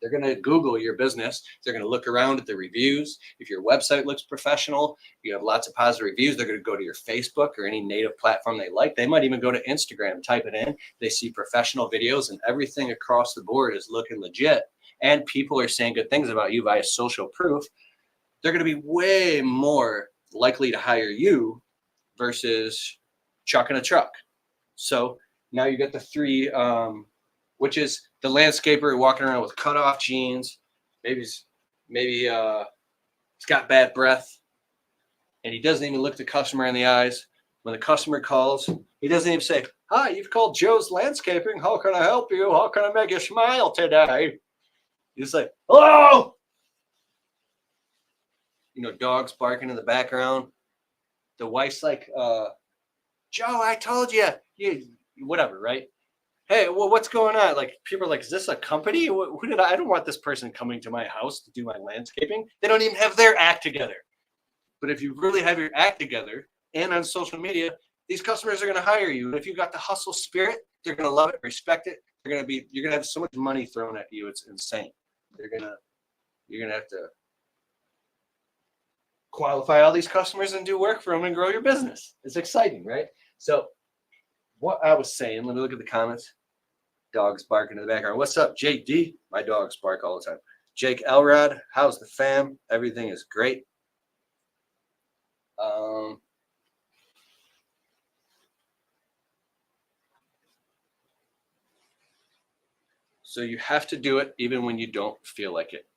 they're going to Google your business. They're going to look around at the reviews. If your website looks professional, you have lots of positive reviews, they're going to go to your Facebook or any native platform they like. They might even go to Instagram, type it in. They see professional videos and everything across the board is looking legit. And people are saying good things about you via social proof. They're going to be way more likely to hire you versus Chuck in a truck. So now you got the three, which is the landscaper walking around with cut off jeans. Maybe he's got bad breath, and he doesn't even look the customer in the eyes. When the customer calls, he doesn't even say, "Hi, you've called Joe's Landscaping. How can I help you? How can I make you smile today?" He's like, "Hello." Dogs barking in the background. The wife's like, "Joe, I told you, whatever, right? Hey, well, what's going on?" Like, people are like, "Is this a company? I don't want this person coming to my house to do my landscaping." They don't even have their act together. But if you really have your act together and on social media, these customers are going to hire you. And if you've got the hustle spirit, they're going to love it, respect it. You're going to have so much money thrown at you. It's insane. You're going to have to qualify all these customers and do work for them and grow your business. It's exciting, right? So what I was saying, let me look at the comments. Dogs barking in the background. What's up, JD? My dogs bark all the time. Jake Elrod, how's the fam? Everything is great. So you have to do it even when you don't feel like it.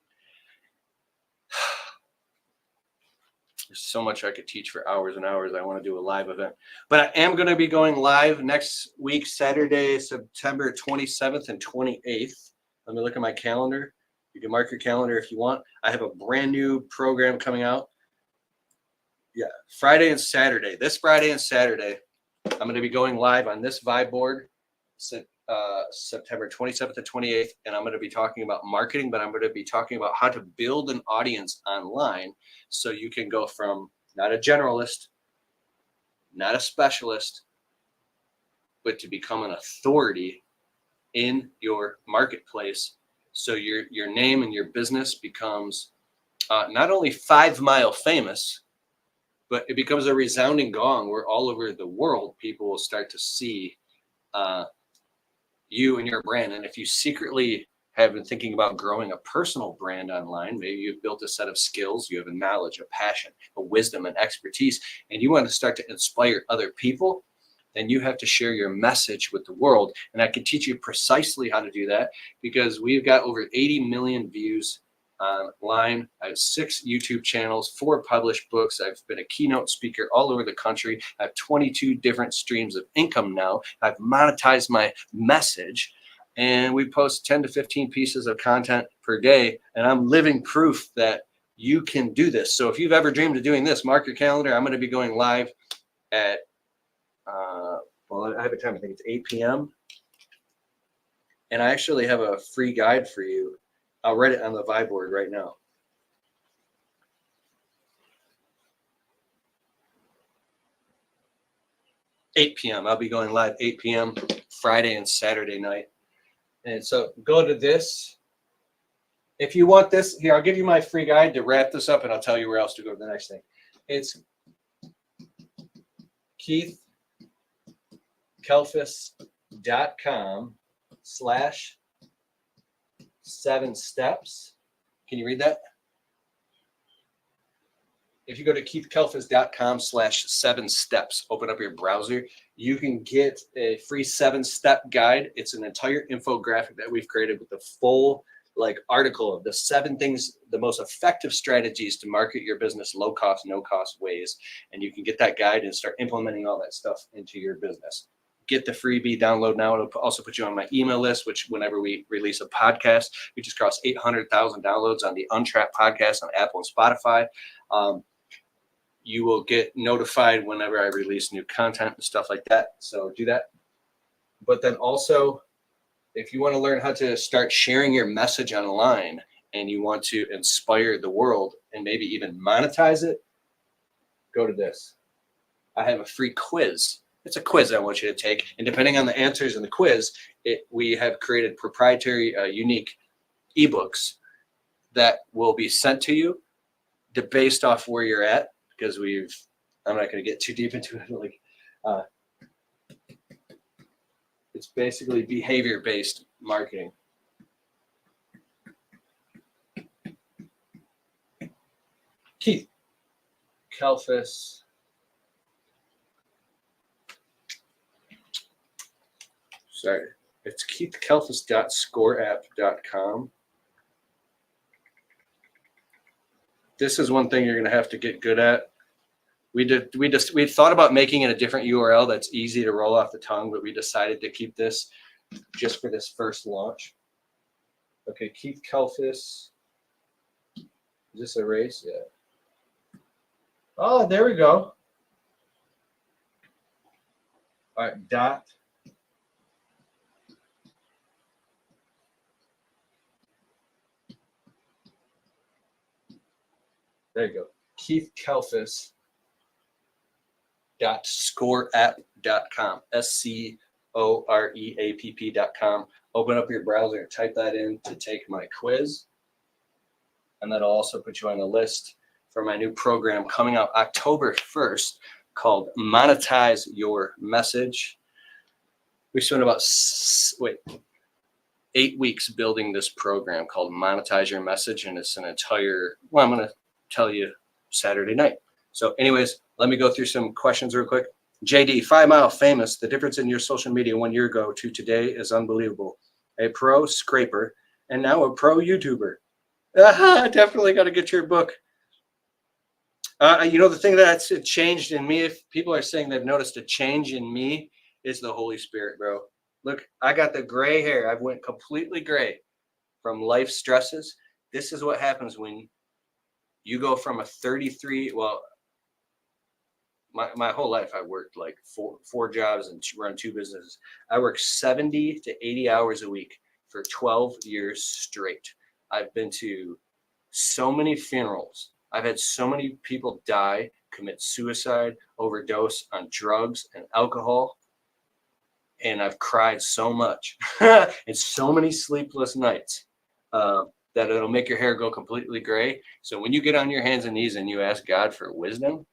There's so much I could teach for hours and hours. I want to do a live event, but I am going to be going live next week, Saturday, September 27th and 28th. Let me look at my calendar. You can mark your calendar if you want. I have a brand new program coming out. Yeah, Friday and Saturday. This Friday and Saturday, I'm going to be going live on this Vibe board, September 27th and 28th, and I'm going to be talking about marketing, but I'm going to be talking about how to build an audience online so you can go from not a generalist, not a specialist, but to become an authority in your marketplace. So your name and your business becomes not only 5 mile famous, but it becomes a resounding gong where all over the world people will start to see you and your brand. And if you secretly have been thinking about growing a personal brand online, maybe you've built a set of skills, you have a knowledge, a passion, a wisdom, and expertise, and you want to start to inspire other people, then you have to share your message with the world. And I can teach you precisely how to do that because we've got over 80 million views online. I have 6 YouTube channels, 4 published books. I've been a keynote speaker all over the country. I have 22 different streams of income now. I've monetized my message, and we post 10 to 15 pieces of content per day. And I'm living proof that you can do this. So if you've ever dreamed of doing this, mark your calendar. I'm going to be going live at, well, I have a time. I think it's 8 p.m. And I actually have a free guide for you. I'll write it on the Vibe board right now. $8 p.m. I'll be going live 8 p.m. Friday and Saturday night. And so go to this. If you want this, here, I'll give you my free guide to wrap this up, and I'll tell you where else to go to the next thing. It's keithkelfis.com/7 steps. Can you read that? If you go to keithkelfis.com/7 steps, open up your browser, you can get a free 7-step guide. It's an entire infographic that we've created with the full like article of the 7 things, the most effective strategies to market your business, low cost, no cost ways. And you can get that guide and start implementing all that stuff into your business. Get the freebie, download now. It'll also put you on my email list, which whenever we release a podcast, we just crossed 800,000 downloads on the Untrapped podcast on Apple and Spotify. You will get notified whenever I release new content and stuff like that. So do that. But then also, if you want to learn how to start sharing your message online and you want to inspire the world and maybe even monetize it, go to this. I have a free quiz. It's a quiz I want you to take. And depending on the answers in the quiz, we have created proprietary, unique ebooks that will be sent to you based off where you're at. Because I'm not going to get too deep into it. It's basically behavior-based marketing. Keith Kalfas. Sorry, it's keithkalfas.scoreapp.com. This is one thing you're going to have to get good at. We thought about making it a different URL that's easy to roll off the tongue, but we decided to keep this just for this first launch. Okay, Keith Kalfas. Is this a race? Yeah. Oh, there we go. All right, dot. There you go. Keith Kalfas. .scoreapp.com, SCOREAPP.com. Open up your browser and type that in to take my quiz. And that'll also put you on the list for my new program coming out October 1st called Monetize Your Message. We spent about 8 weeks building this program called Monetize Your Message. And it's an entire, I'm going to tell you Saturday night. So anyways, let me go through some questions real quick. JD, 5 Mile Famous. The difference in your social media 1 year ago to today is unbelievable. A pro scraper and now a pro YouTuber. Definitely got to get your book. The thing that's changed in me, if people are saying they've noticed a change in me, is the Holy Spirit, bro. Look, I got the gray hair. I've went completely gray from life stresses. This is what happens when you go from a 33, my whole life, I worked like four jobs and run 2 businesses. I worked 70 to 80 hours a week for 12 years straight. I've been to so many funerals. I've had so many people die, commit suicide, overdose on drugs and alcohol. And I've cried so much and so many sleepless nights that it'll make your hair go completely gray. So when you get on your hands and knees and you ask God for wisdom,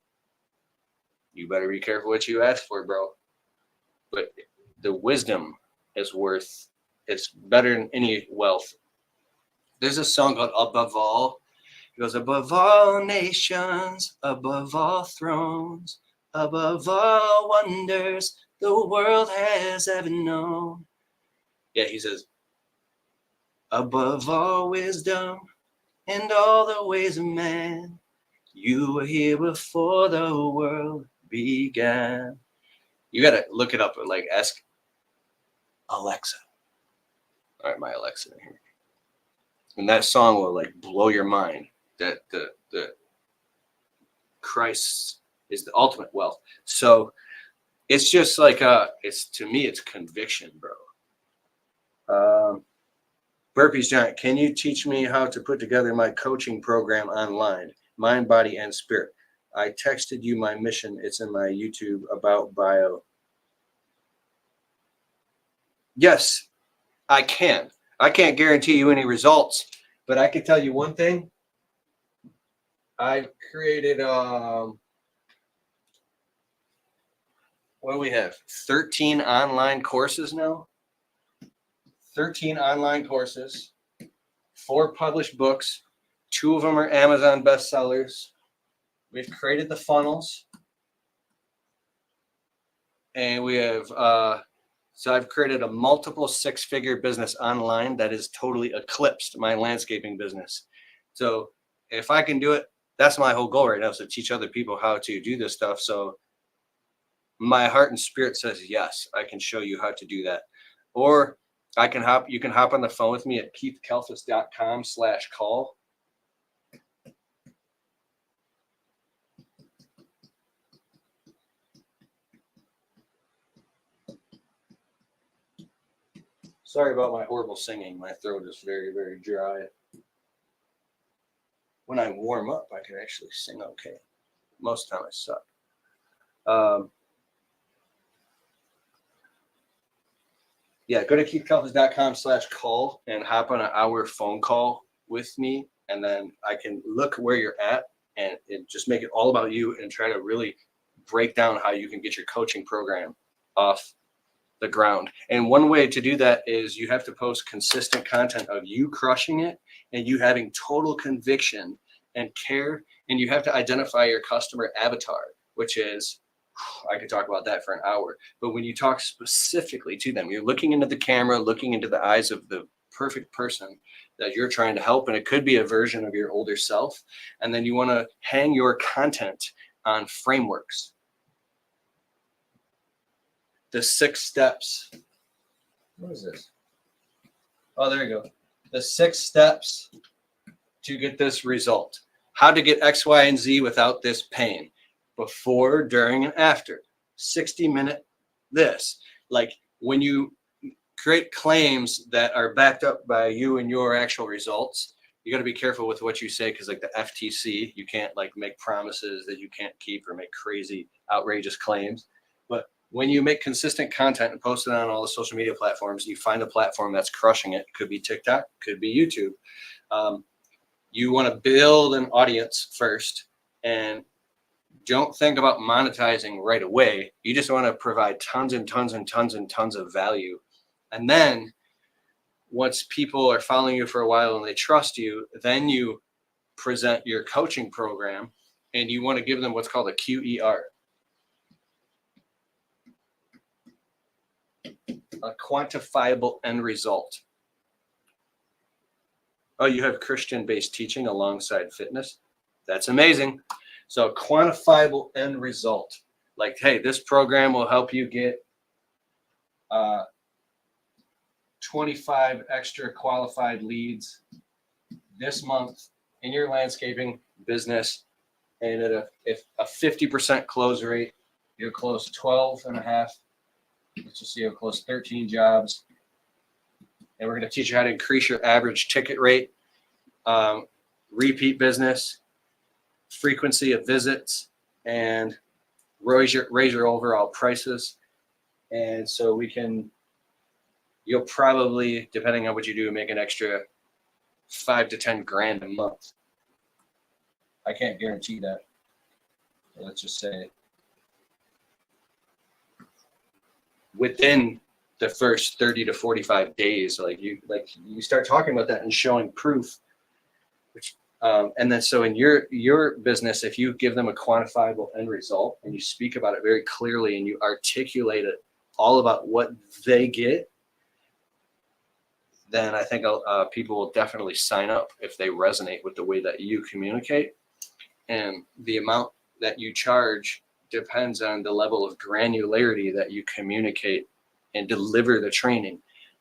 you better be careful what you ask for, bro. But the wisdom is it's better than any wealth. There's a song called Above All. It goes, above all nations, above all thrones, above all wonders the world has ever known. Yeah, he says, above all wisdom and all the ways of man, you were here before the world began. You got to look it up, like ask Alexa. All right, my Alexa here. And that song will like blow your mind that the Christ is the ultimate wealth. So it's just like to me it's conviction, bro. Burpees Giant, can you teach me how to put together my coaching program online, mind, body, and spirit? I texted you my mission. It's in my YouTube about bio. Yes, I can. I can't guarantee you any results, but I can tell you one thing. I've created, what do we have? 13 online courses now. 13 online courses, 4 published books. 2 of them are Amazon bestsellers. We've created the funnels. And we have So I've created a multiple six-figure business online that has totally eclipsed my landscaping business. So if I can do it, that's my whole goal right now, is to teach other people how to do this stuff. So my heart and spirit says, yes, I can show you how to do that. Or you can hop on the phone with me at keithkelfis.com/call. Sorry about my horrible singing. My throat is very, very dry. When I warm up, I can actually sing okay. Most of the time I suck. Yeah, go to keithkelfis.com/call and hop on an hour phone call with me. And then I can look where you're at and just make it all about you and try to really break down how you can get your coaching program off the ground. And one way to do that is you have to post consistent content of you crushing it and you having total conviction and care. And you have to identify your customer avatar, which is, I could talk about that for an hour. But when you talk specifically to them, you're looking into the camera, looking into the eyes of the perfect person that you're trying to help. And it could be a version of your older self. And then you want to hang your content on frameworks. The 6 steps. What is this? Oh, there you go. The 6 steps to get this result. How to get X, Y, and Z without this pain. Before, during, and after. 60-minute this. Like when you create claims that are backed up by you and your actual results, you got to be careful with what you say, because like the FTC, you can't like make promises that you can't keep or make crazy, outrageous claims. But when you make consistent content and post it on all the social media platforms, you find a platform that's crushing it. Could be TikTok, could be YouTube. You want to build an audience first and don't think about monetizing right away. You just want to provide tons and tons and tons and tons of value. And then once people are following you for a while and they trust you, then you present your coaching program and you want to give them what's called a QER. A quantifiable end result. Oh, you have Christian-based teaching alongside fitness? That's amazing. So a quantifiable end result. Like, hey, this program will help you get 25 extra qualified leads this month in your landscaping business. And at a 50% close rate, you'll close 12 and a half. Let's just see, you'll close 13 jobs. And we're going to teach you how to increase your average ticket rate, repeat business, frequency of visits, and raise your overall prices. And so you'll probably, depending on what you do, make an extra 5 to 10 grand a month. I can't guarantee that. Let's just say within the first 30 to 45 days, you start talking about that and showing proof, which and then so in your business, if you give them a quantifiable end result and you speak about it very clearly and you articulate it all about what they get, then I think people will definitely sign up if they resonate with the way that you communicate. And the amount that you charge depends on the level of granularity that you communicate and deliver the training.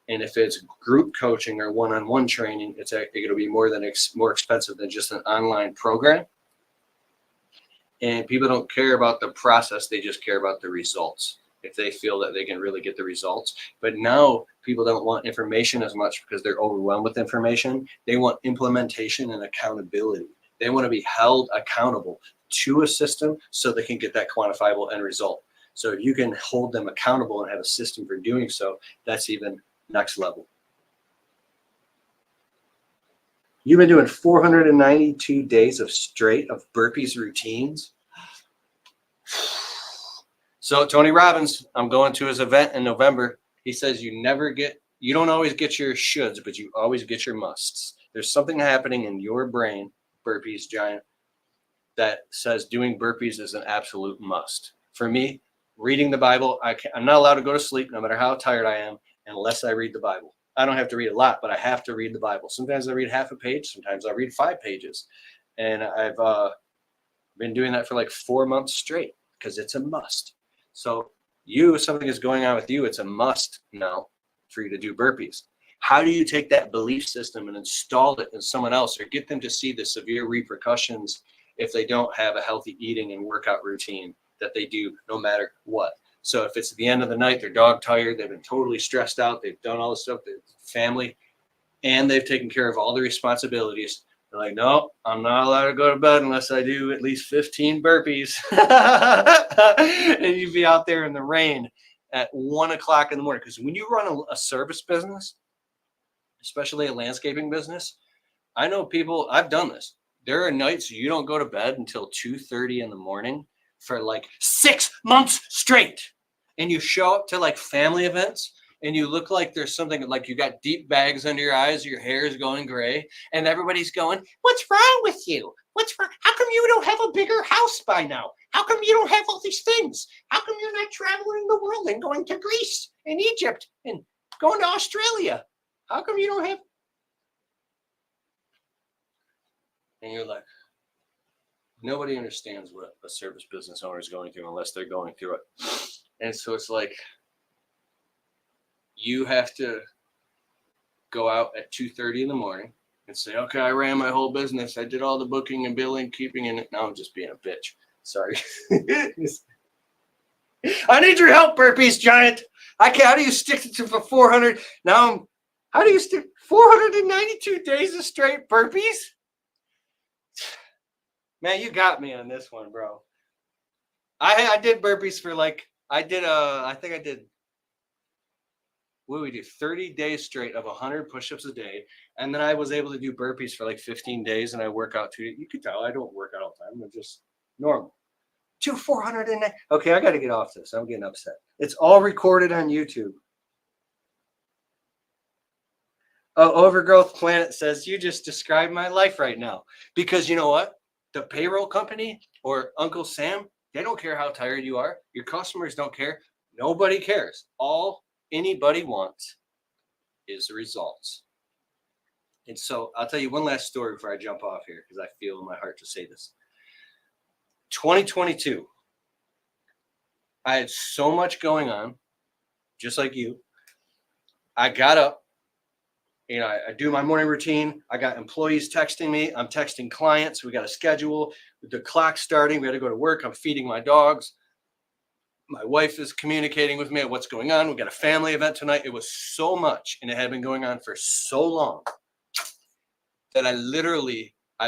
And if it's group coaching or one-on-one training, it's going to be more expensive than just an online program. And people don't care about the process. They just care about the results. If they feel that they can really get the results. But now people don't want information as much because they're overwhelmed with information. They want implementation and accountability. They want to be held accountable to a system so they can get that quantifiable end result. So if you can hold them accountable and have a system for doing so, that's even next level. You've been doing 492 days of straight of burpees routines. So Tony Robbins, I'm going to his event in November. He says you don't always get your shoulds, but you always get your musts. There's something happening in your brain, burpees giant, that says doing burpees is an absolute must. For me, Reading the Bible. I'm not allowed to go to sleep no matter how tired I am unless I read the Bible. I don't have to read a lot, but I have to read the Bible. Sometimes I read half a page. Sometimes I read 5 pages. And I've been doing that for like 4 months straight because it's a must. So if something is going on with you, it's a must now for you to do burpees. How do you take that belief system and install it in someone else or get them to see the severe repercussions if they don't have a healthy eating and workout routine that they do no matter what? So if it's at the end of the night, they're dog tired, they've been totally stressed out, they've done all this stuff, their family, and they've taken care of all the responsibilities. They're like, no, I'm not allowed to go to bed unless I do at least 15 burpees. And you'd be out there in the rain at 1 o'clock in the morning. Because when you run a service business, especially a landscaping business, I know people, I've done this. There are nights you don't go to bed until 2:30 in the morning for like 6 months straight. And you show up to like family events and you look like there's something like you got deep bags under your eyes, your hair is going gray, and everybody's going, what's wrong with you? What's wrong? How come you don't have a bigger house by now? How come you don't have all these things? How come you're not traveling the world and going to Greece and Egypt and going to Australia? How come you don't have? And you're like, nobody understands what a service business owner is going through unless they're going through it. And so it's like, you have to go out at 2:30 in the morning and say, okay, I ran my whole business. I did all the booking and billing, keeping in it. Now I'm just being a bitch. Sorry. I need your help, Burpees Giant. How do you stick it to for 400? How do you stick 492 days of straight burpees? Man, you got me on this one, bro. I did burpees for I think I did, what did we do? 30 days straight of 100 push-ups a day. And then I was able to do burpees for like 15 days and I work out too. You can tell I don't work out all the time. I'm just normal. 409. Okay, I got to get off this. I'm getting upset. It's all recorded on YouTube. Overgrowth Planet says, you just described my life right now. Because you know what? The payroll company or Uncle Sam, they don't care how tired you are. Your customers don't care. Nobody cares. All anybody wants is the results. And so I'll tell you one last story before I jump off here because I feel in my heart to say this. 2022, I had so much going on, just like you. I got up. I do my morning routine. I got employees texting me. I'm texting clients. We got a schedule. The clock's starting. We got to go to work. I'm feeding my dogs. My wife is communicating with me at what's going on. We got a family event tonight. It was so much, and it had been going on for so long that I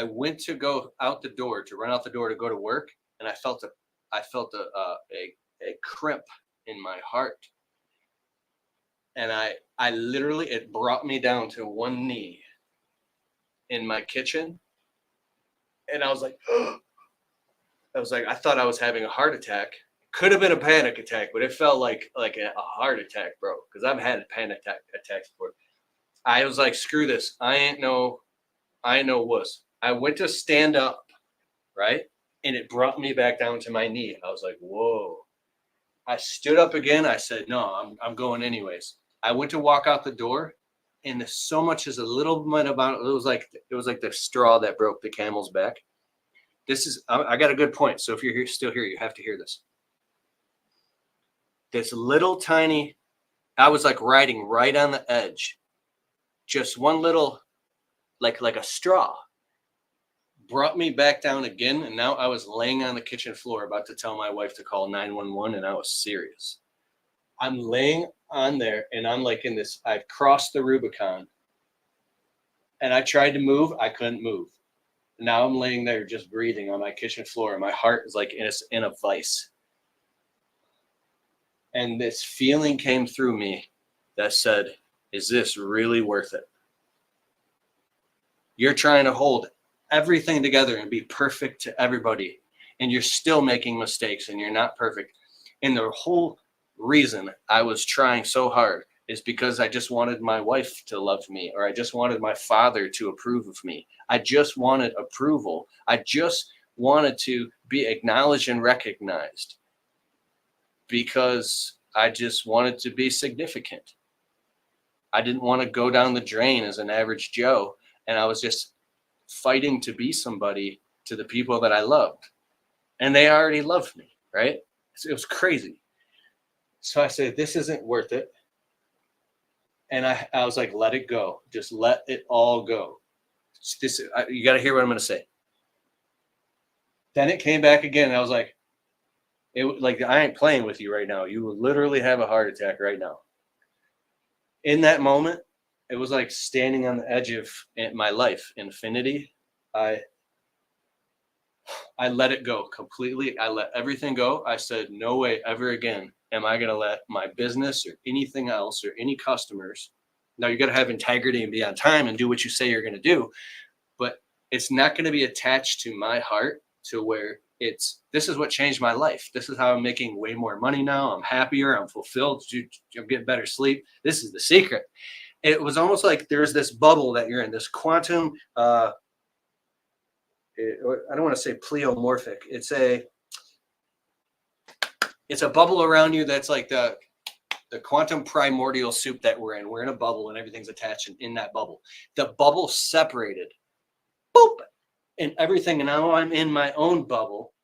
went to go out the door, to run out the door to go to work, and I felt a crimp in my heart. And I literally, it brought me down to one knee in my kitchen. And I was like, I thought I was having a heart attack. Could have been a panic attack, but it felt like a heart attack, bro. Because I've had panic attacks before. I was like, screw this. I ain't no wuss. I went to stand up, right? And it brought me back down to my knee. I was like, whoa. I stood up again. I said, no, I'm going anyways. I went to walk out the door, and so much as a little bit about it was like the straw that broke the camel's back. I got a good point. So if you're still here, you have to hear this. This little tiny, I was like riding right on the edge. Just one little, like a straw, brought me back down again. And now I was laying on the kitchen floor about to tell my wife to call 911, and I was serious. I'm laying on there, and I'm like in this, I've crossed the Rubicon, and I tried to move. I couldn't move. Now I'm laying there just breathing on my kitchen floor, and my heart is like in a vice. And this feeling came through me that said, is this really worth it? You're trying to hold everything together and be perfect to everybody, and you're still making mistakes, and you're not perfect. And the whole reason I was trying so hard is because I just wanted my wife to love me, or I just wanted my father to approve of me. I just wanted approval. I just wanted to be acknowledged and recognized. because I just wanted to be significant. I didn't want to go down the drain as an average Joe. And I was just fighting to be somebody to the people that I loved. And they already loved me, right? So it was crazy. So I said, this isn't worth it. And I was like, let it go. Just let it all go. You got to hear what I'm going to say. Then it came back again. And I was like, I ain't playing with you right now. You will literally have a heart attack right now. In that moment, it was like standing on the edge of my life, infinity. I let it go completely. I let everything go. I said, no way ever again am I going to let my business or anything else or any customers. Now you got to have integrity and be on time and do what you say you're going to do. But it's not going to be attached to my heart to where this is what changed my life. This is how I'm making way more money now. I'm happier. I'm fulfilled. I'm getting better sleep. This is the secret. It was almost like there's this bubble that you're in, this quantum, I don't want to say pleomorphic. It's a bubble around you that's like the quantum primordial soup that we're in. We're in a bubble and everything's attached in that bubble. The bubble separated. Boop. And everything. And now I'm in my own bubble,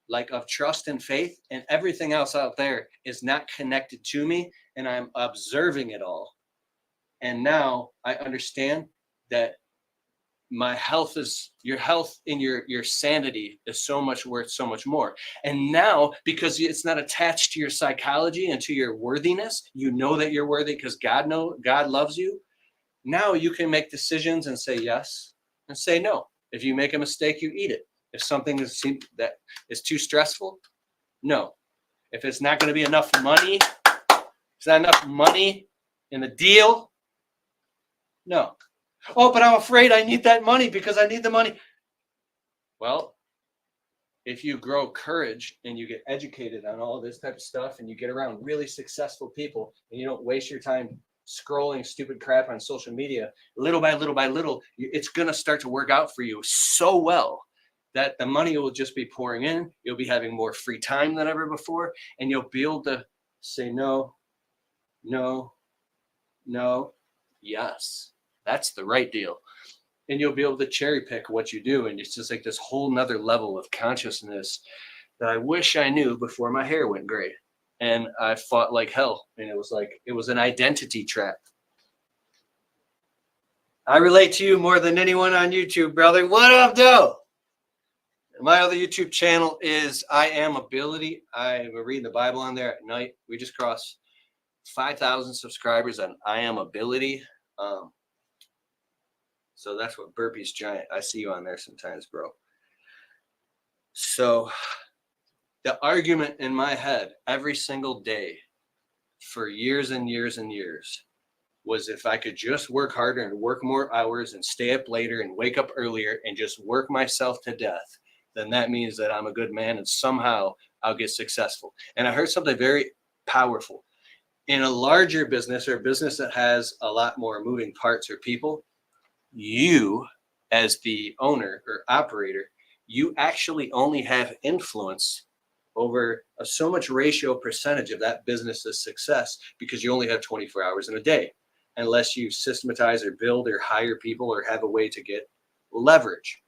like of trust and faith. And everything else out there is not connected to me. And I'm observing it all. And now I understand that my health is your health and your sanity is so much worth so much more. And now, because it's not attached to your psychology and to your worthiness, you know that you're worthy because God loves you. Now you can make decisions and say yes and say no. If you make a mistake, you eat it. If something that is too stressful, no. If it's not going to be enough money, it's not enough money in the deal, no. Oh, but I'm afraid I need that money because I need the money. Well, if you grow courage and you get educated on all this type of stuff and you get around really successful people and you don't waste your time scrolling stupid crap on social media, little by little by little, it's going to start to work out for you so well that the money will just be pouring in. You'll be having more free time than ever before. And you'll be able to say no, no, no, yes. That's the right deal. And you'll be able to cherry pick what you do. And it's just like this whole nother level of consciousness that I wish I knew before my hair went gray. And I fought like hell. And it was an identity trap. I relate to you more than anyone on YouTube, brother. What up, though? My other YouTube channel is I Am Ability. I'm reading the Bible on there at night. We just crossed 5,000 subscribers on I Am Ability. So that's what Burpee's Giant. I see you on there sometimes, bro. So the argument in my head every single day for years and years and years was if I could just work harder and work more hours and stay up later and wake up earlier and just work myself to death, then that means that I'm a good man and somehow I'll get successful. And I heard something very powerful. In a larger business or a business that has a lot more moving parts or people, you as the owner or operator, you actually only have influence over so much ratio percentage of that business's success because you only have 24 hours in a day, unless you systematize or build or hire people or have a way to get leverage.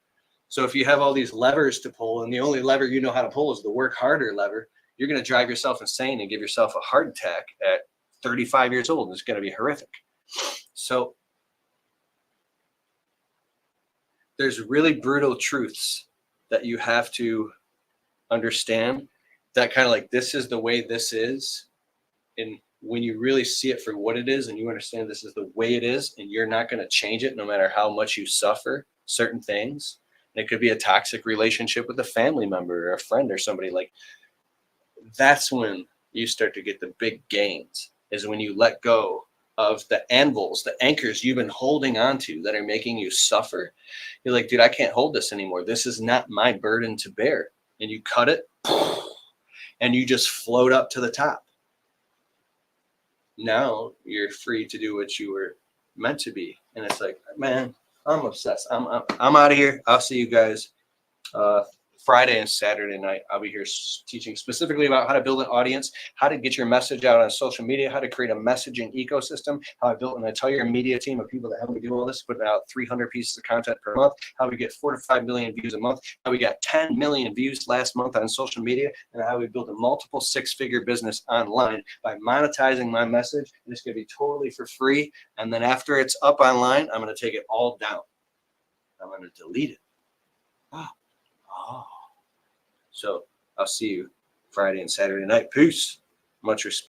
So if you have all these levers to pull and the only lever you know how to pull is the work harder lever, you're going to drive yourself insane and give yourself a heart attack at 35 years old. And it's going to be horrific. So there's really brutal truths that you have to understand that kind of like, this is the way this is. And when you really see it for what it is and you understand this is the way it is and you're not going to change it no matter how much you suffer certain things. And it could be a toxic relationship with a family member or a friend or somebody, like that's when you start to get the big gains, is when you let go of the anvils, the anchors you've been holding on to that are making you suffer. You're like, dude, I can't hold this anymore. This is not my burden to bear. And you cut it and you just float up to the top. Now you're free to do what you were meant to be. And it's like, man, I'm obsessed. I'm out of here. I'll see you guys Friday and Saturday night, I'll be here teaching specifically about how to build an audience, how to get your message out on social media, how to create a messaging ecosystem, how I built an entire media team of people that help me do all this, putting out 300 pieces of content per month, how we get 4 to 5 million views a month, how we got 10 million views last month on social media, and how we built a multiple 6-figure business online by monetizing my message. And it's going to be totally for free. And then after it's up online, I'm going to take it all down. I'm going to delete it. Oh. So I'll see you Friday and Saturday night. Peace. Much respect.